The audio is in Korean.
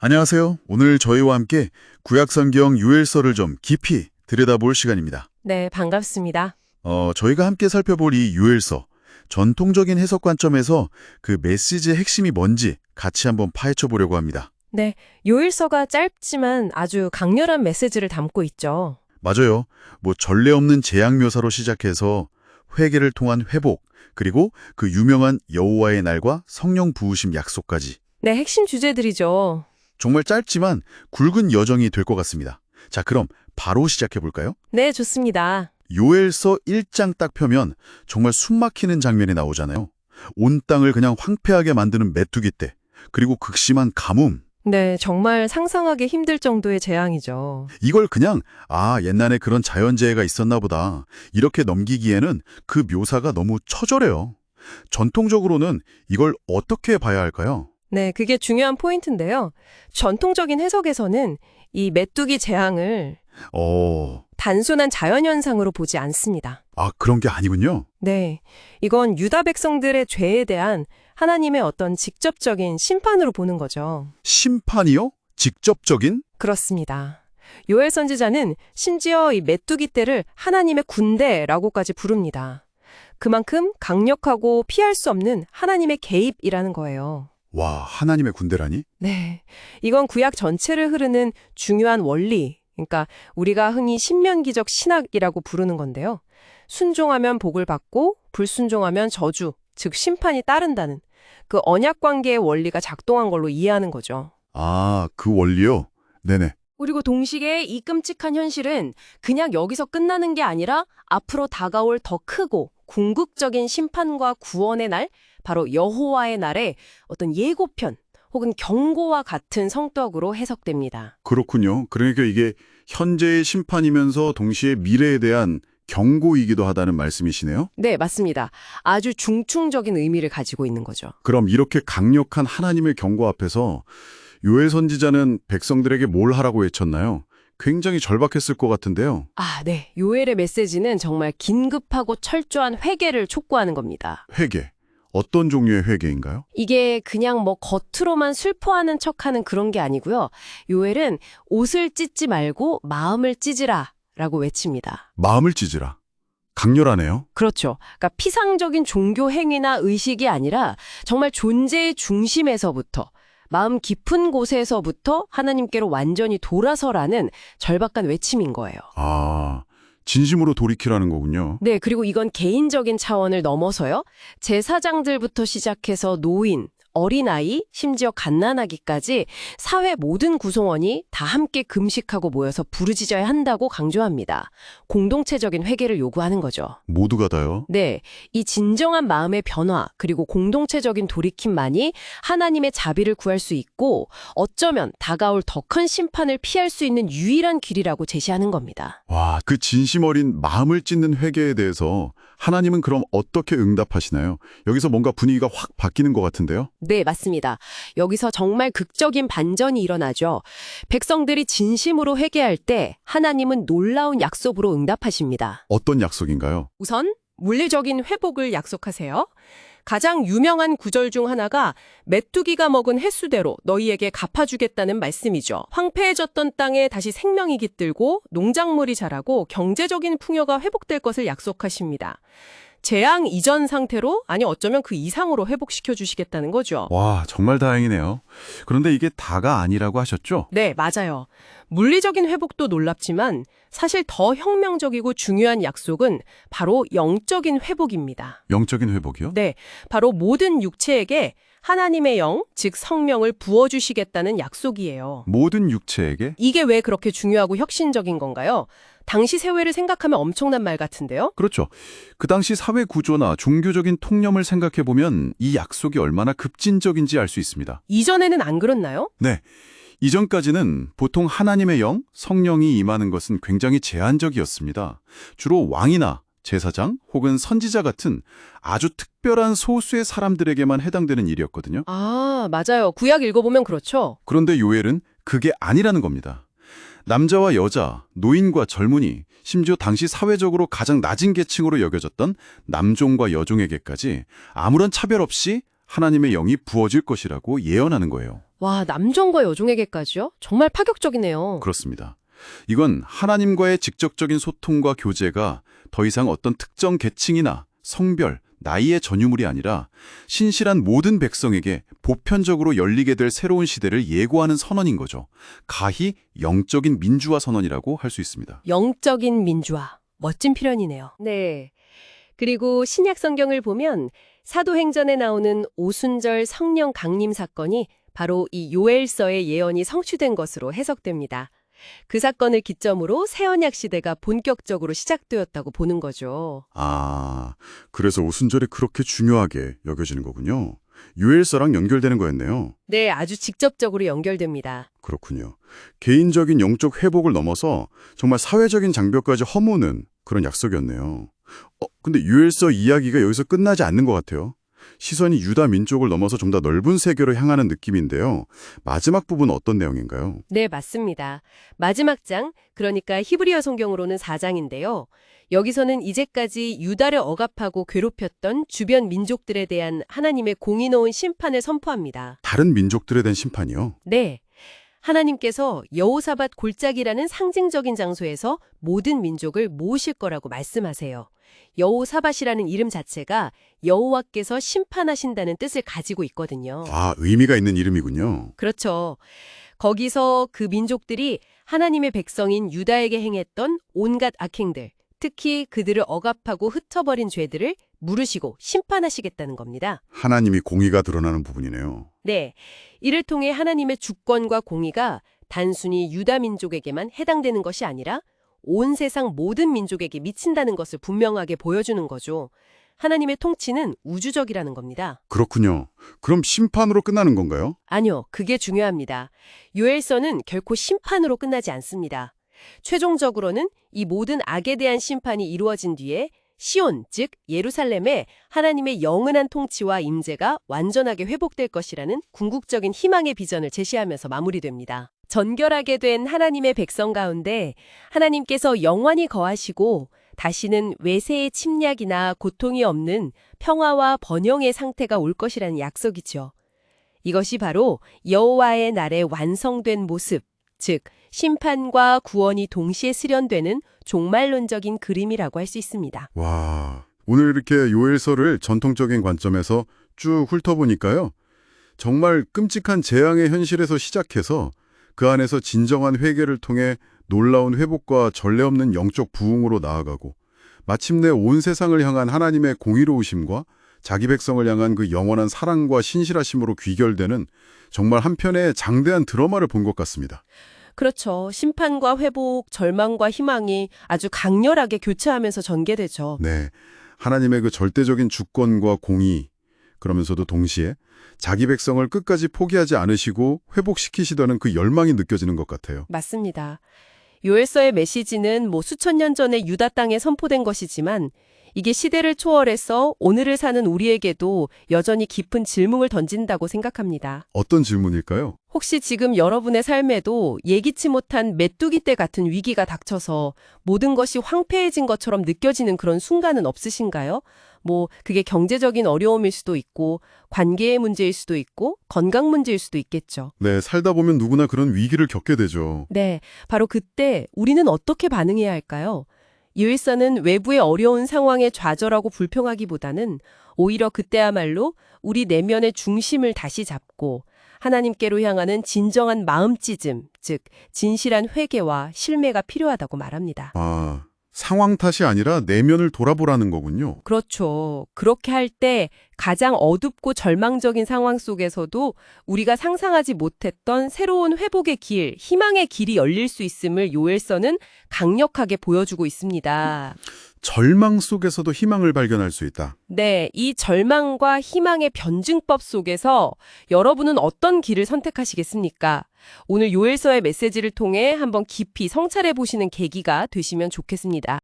안녕하세요. 오늘 저희와 함께 구약성경 유엘서를 좀 깊이 들여다볼 시간입니다. 네, 반갑습니다. 저희가 함께 살펴볼 이 유엘서, 전통적인 해석 관점에서 그 메시지의 핵심이 뭔지 같이 한번 파헤쳐 보려고 합니다. 네, 요일서가 짧지만 아주 강렬한 메시지를 담고 있죠. 맞아요. 뭐 전례 없는 재앙 묘사로 시작해서 회개를 통한 회복, 그리고 그 유명한 여호와의 날과 성령 부으심 약속까지. 네, 핵심 주제들이죠. 정말 짧지만 굵은 여정이 될 것 같습니다. 자, 그럼 바로 시작해 볼까요? 네, 좋습니다. 요엘서 1장 딱 펴면 정말 숨막히는 장면이 나오잖아요. 온 땅을 그냥 황폐하게 만드는 메뚜기 떼, 그리고 극심한 가뭄. 네, 정말 상상하기 힘들 정도의 재앙이죠. 이걸 그냥 옛날에 그런 자연재해가 있었나 보다 이렇게 넘기기에는 그 묘사가 너무 처절해요. 전통적으로는 이걸 어떻게 봐야 할까요? 네, 그게 중요한 포인트인데요. 전통적인 해석에서는 이 메뚜기 재앙을 단순한 자연현상으로 보지 않습니다. 그런 게 아니군요. 네, 이건 유다 백성들의 죄에 대한 하나님의 어떤 직접적인 심판으로 보는 거죠. 심판이요? 직접적인? 그렇습니다. 요엘 선지자는 심지어 이 메뚜기 떼를 하나님의 군대라고까지 부릅니다. 그만큼 강력하고 피할 수 없는 하나님의 개입이라는 거예요. 와, 하나님의 군대라니? 네, 이건 구약 전체를 흐르는 중요한 원리, 그러니까 우리가 흔히 신명기적 신학이라고 부르는 건데요. 순종하면 복을 받고 불순종하면 저주, 즉 심판이 따른다는 그 언약 관계의 원리가 작동한 걸로 이해하는 거죠. 그 원리요? 네네. 그리고 동시에 이 끔찍한 현실은 그냥 여기서 끝나는 게 아니라 앞으로 다가올 더 크고 궁극적인 심판과 구원의 날, 바로 여호와의 날의 어떤 예고편 혹은 경고와 같은 성격으로 해석됩니다. 그렇군요. 그러니까 이게 현재의 심판이면서 동시에 미래에 대한 경고이기도 하다는 말씀이시네요? 네, 맞습니다. 아주 중충적인 의미를 가지고 있는 거죠. 그럼 이렇게 강력한 하나님의 경고 앞에서 요엘 선지자는 백성들에게 뭘 하라고 외쳤나요? 굉장히 절박했을 것 같은데요. 네. 요엘의 메시지는 정말 긴급하고 철저한 회개를 촉구하는 겁니다. 회개. 어떤 종류의 회개인가요? 이게 그냥 겉으로만 슬퍼하는 척하는 그런 게 아니고요. 요엘은 옷을 찢지 말고 마음을 찢으라 라고 외칩니다. 마음을 찢으라. 강렬하네요. 그렇죠. 그러니까 피상적인 종교 행위나 의식이 아니라 정말 존재의 중심에서부터 마음 깊은 곳에서부터 하나님께로 완전히 돌아서라는 절박한 외침인 거예요. 진심으로 돌이키라는 거군요. 네, 그리고 이건 개인적인 차원을 넘어서요. 제사장들부터 시작해서 노인, 어린아이, 심지어 갓난아기까지 사회 모든 구성원이 다 함께 금식하고 모여서 부르짖어야 한다고 강조합니다. 공동체적인 회개를 요구하는 거죠. 모두가 다요? 네, 이 진정한 마음의 변화 그리고 공동체적인 돌이킴만이 하나님의 자비를 구할 수 있고 어쩌면 다가올 더 큰 심판을 피할 수 있는 유일한 길이라고 제시하는 겁니다. 와, 그 진심 어린 마음을 찢는 회개에 대해서 하나님은 그럼 어떻게 응답하시나요? 여기서 뭔가 분위기가 확 바뀌는 것 같은데요? 네, 맞습니다. 여기서 정말 극적인 반전이 일어나죠. 백성들이 진심으로 회개할 때 하나님은 놀라운 약속으로 응답하십니다. 어떤 약속인가요? 우선 물리적인 회복을 약속하세요. 가장 유명한 구절 중 하나가 메뚜기가 먹은 횟수대로 너희에게 갚아주겠다는 말씀이죠. 황폐해졌던 땅에 다시 생명이 깃들고 농작물이 자라고 경제적인 풍요가 회복될 것을 약속하십니다. 재앙 이전 상태로 어쩌면 그 이상으로 회복시켜 주시겠다는 거죠. 와, 정말 다행이네요. 그런데 이게 다가 아니라고 하셨죠? 네, 맞아요. 물리적인 회복도 놀랍지만 사실 더 혁명적이고 중요한 약속은 바로 영적인 회복입니다. 영적인 회복이요? 네, 바로 모든 육체에게 하나님의 영, 즉 성령을 부어주시겠다는 약속이에요. 모든 육체에게? 이게 왜 그렇게 중요하고 혁신적인 건가요? 당시 세월을 생각하면 엄청난 말 같은데요? 그렇죠. 그 당시 사회 구조나 종교적인 통념을 생각해보면 이 약속이 얼마나 급진적인지 알 수 있습니다. 이전에는 안 그렇나요? 네. 이전까지는 보통 하나님의 영, 성령이 임하는 것은 굉장히 제한적이었습니다. 주로 왕이나 제사장 혹은 선지자 같은 아주 특별한 소수의 사람들에게만 해당되는 일이었거든요. 맞아요. 구약 읽어보면 그렇죠. 그런데 요엘은 그게 아니라는 겁니다. 남자와 여자, 노인과 젊은이, 심지어 당시 사회적으로 가장 낮은 계층으로 여겨졌던 남종과 여종에게까지 아무런 차별 없이 하나님의 영이 부어질 것이라고 예언하는 거예요. 와, 남종과 여종에게까지요? 정말 파격적이네요. 그렇습니다. 이건 하나님과의 직접적인 소통과 교제가 더 이상 어떤 특정 계층이나 성별, 나이의 전유물이 아니라 신실한 모든 백성에게 보편적으로 열리게 될 새로운 시대를 예고하는 선언인 거죠. 가히 영적인 민주화 선언이라고 할 수 있습니다. 영적인 민주화. 멋진 표현이네요. 네. 그리고 신약 성경을 보면 사도행전에 나오는 오순절 성령 강림 사건이 바로 이 요엘서의 예언이 성취된 것으로 해석됩니다. 그 사건을 기점으로 새언약 시대가 본격적으로 시작되었다고 보는 거죠. 아, 그래서 오순절이 그렇게 중요하게 여겨지는 거군요. 유엘서랑 연결되는 거였네요. 네, 아주 직접적으로 연결됩니다. 그렇군요. 개인적인 영적 회복을 넘어서 정말 사회적인 장벽까지 허무는 그런 약속이었네요. 근데 유엘서 이야기가 여기서 끝나지 않는 것 같아요. 시선이 유다 민족을 넘어서 좀 더 넓은 세계로 향하는 느낌인데요. 마지막 부분은 어떤 내용인가요? 네, 맞습니다. 마지막 장, 그러니까 히브리어 성경으로는 4장인데요. 여기서는 이제까지 유다를 억압하고 괴롭혔던 주변 민족들에 대한 하나님의 공의로운 심판을 선포합니다. 다른 민족들에 대한 심판이요? 네. 하나님께서 여호사밧 골짜기라는 상징적인 장소에서 모든 민족을 모으실 거라고 말씀하세요. 여호사밧이라는 이름 자체가 여호와께서 심판하신다는 뜻을 가지고 있거든요. 아, 의미가 있는 이름이군요. 그렇죠. 거기서 그 민족들이 하나님의 백성인 유다에게 행했던 온갖 악행들, 특히 그들을 억압하고 흩어버린 죄들을 물으시고 심판하시겠다는 겁니다. 하나님이 공의가 드러나는 부분이네요. 네, 이를 통해 하나님의 주권과 공의가 단순히 유다 민족에게만 해당되는 것이 아니라 온 세상 모든 민족에게 미친다는 것을 분명하게 보여주는 거죠. 하나님의 통치는 우주적이라는 겁니다. 그렇군요. 그럼 심판으로 끝나는 건가요? 아니요, 그게 중요합니다. 요엘서는 결코 심판으로 끝나지 않습니다. 최종적으로는 이 모든 악에 대한 심판이 이루어진 뒤에 시온, 즉 예루살렘에 하나님의 영원한 통치와 임재가 완전하게 회복될 것이라는 궁극적인 희망의 비전을 제시하면서 마무리됩니다. 전결하게 된 하나님의 백성 가운데 하나님께서 영원히 거하시고 다시는 외세의 침략이나 고통이 없는 평화와 번영의 상태가 올 것이라는 약속이죠. 이것이 바로 여호와의 날에 완성된 모습, 즉 심판과 구원이 동시에 실현되는 종말론적인 그림이라고 할 수 있습니다. 와, 오늘 이렇게 요엘서를 전통적인 관점에서 쭉 훑어보니까요. 정말 끔찍한 재앙의 현실에서 시작해서 그 안에서 진정한 회개를 통해 놀라운 회복과 전례 없는 영적 부흥으로 나아가고 마침내 온 세상을 향한 하나님의 공의로우심과 자기 백성을 향한 그 영원한 사랑과 신실하심으로 귀결되는 정말 한편의 장대한 드라마를 본 것 같습니다. 그렇죠. 심판과 회복, 절망과 희망이 아주 강렬하게 교차하면서 전개되죠. 네, 하나님의 그 절대적인 주권과 공의, 그러면서도 동시에 자기 백성을 끝까지 포기하지 않으시고 회복시키시려는 그 열망이 느껴지는 것 같아요. 맞습니다. 요엘서의 메시지는 수천 년 전에 유다 땅에 선포된 것이지만 이게 시대를 초월해서 오늘을 사는 우리에게도 여전히 깊은 질문을 던진다고 생각합니다. 어떤 질문일까요? 혹시 지금 여러분의 삶에도 예기치 못한 메뚜기 떼 같은 위기가 닥쳐서 모든 것이 황폐해진 것처럼 느껴지는 그런 순간은 없으신가요? 그게 경제적인 어려움일 수도 있고, 관계의 문제일 수도 있고, 건강 문제일 수도 있겠죠. 네, 살다 보면 누구나 그런 위기를 겪게 되죠. 네, 바로 그때 우리는 어떻게 반응해야 할까요? 요엘서는 외부의 어려운 상황에 좌절하고 불평하기보다는 오히려 그때야말로 우리 내면의 중심을 다시 잡고 하나님께로 향하는 진정한 마음찢음, 즉 진실한 회개와 실매가 필요하다고 말합니다. 아, 상황 탓이 아니라 내면을 돌아보라는 거군요. 그렇죠. 그렇게 할 때 가장 어둡고 절망적인 상황 속에서도 우리가 상상하지 못했던 새로운 회복의 길, 희망의 길이 열릴 수 있음을 요엘서는 강력하게 보여주고 있습니다. 절망 속에서도 희망을 발견할 수 있다. 네, 이 절망과 희망의 변증법 속에서 여러분은 어떤 길을 선택하시겠습니까? 오늘 요엘서의 메시지를 통해 한번 깊이 성찰해 보시는 계기가 되시면 좋겠습니다.